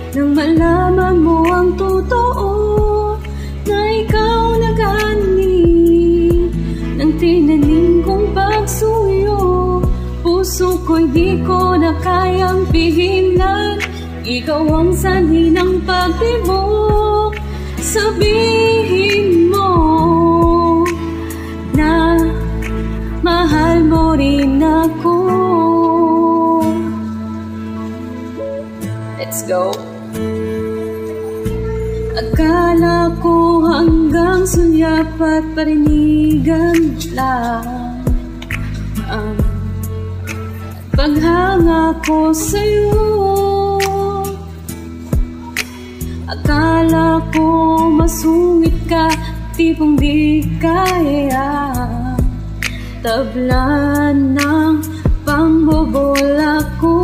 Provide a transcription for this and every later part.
nang malaman mo ang totoo na ikaw nag-ani ng tinanim kong pagsuyo. Puso ko'y di ko na kayang pigilan, ikaw ang sanhi ng pagtibok. Sabihin mo na mahal mo rin ako. Let's go. Akala ko hanggang sulyap at parinigan lang ang paghanga ko sa'yo. Akala ko masungit ka, tipong di kaya tablan ng pangbobola ko.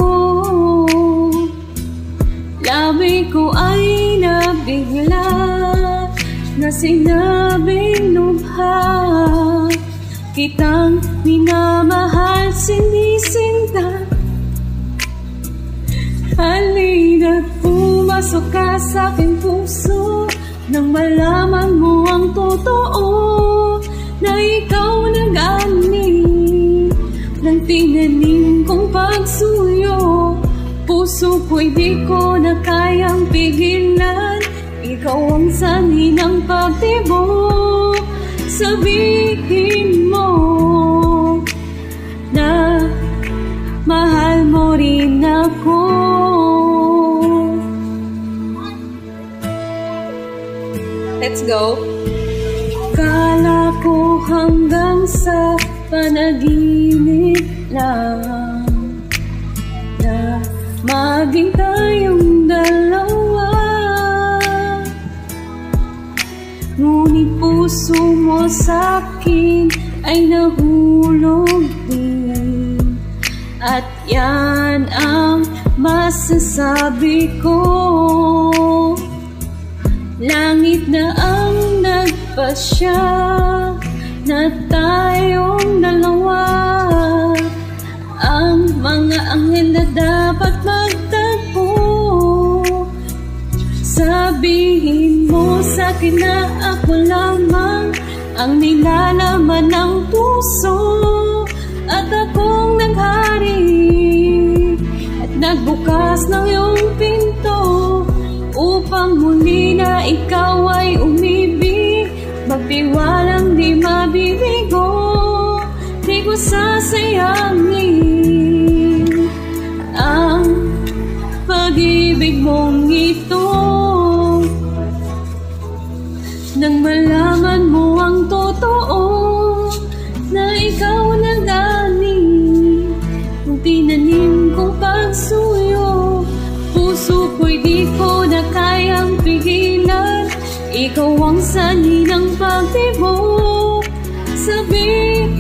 Labi ko ay nabigla na sinabing lubha kitang minamahal, sinisinta. Halina't pumasok ka sa aking puso nang malaman mo ang totoo na ikaw nag-ani ng tinanim kong pagsuyo. Puso ko'y di ko na kayang pigilan, ikaw ang sanhi ng pagtibok. Sabihin mo na mahal mo rin ako. Let's go. Kala ko hanggang sa panaginip lang na maging tayong dalawa, ngunit puso mo sa'kin ay nahulog din. At yan ang masasabi ko, langit na ang nagpasya na tayong dalawa, ang mga anghel na dapat magtagpo. Sabihin mo sa'kin na ako lamang ang nilalaman ng puso, at akong naghari at nagbukas ng iyong pinto upang muli na ikaw ay umibig. Magtiwalang di mabibigo, di ko sasayangin ang pag-ibig mong ito. Nang malaman mo ang totoo na ikaw nag-ani ng tinanim kong pagsuyo. Puso ko'y di ko na kayang pigilan, ikaw ang sanhi ng pagtibok. Sabihin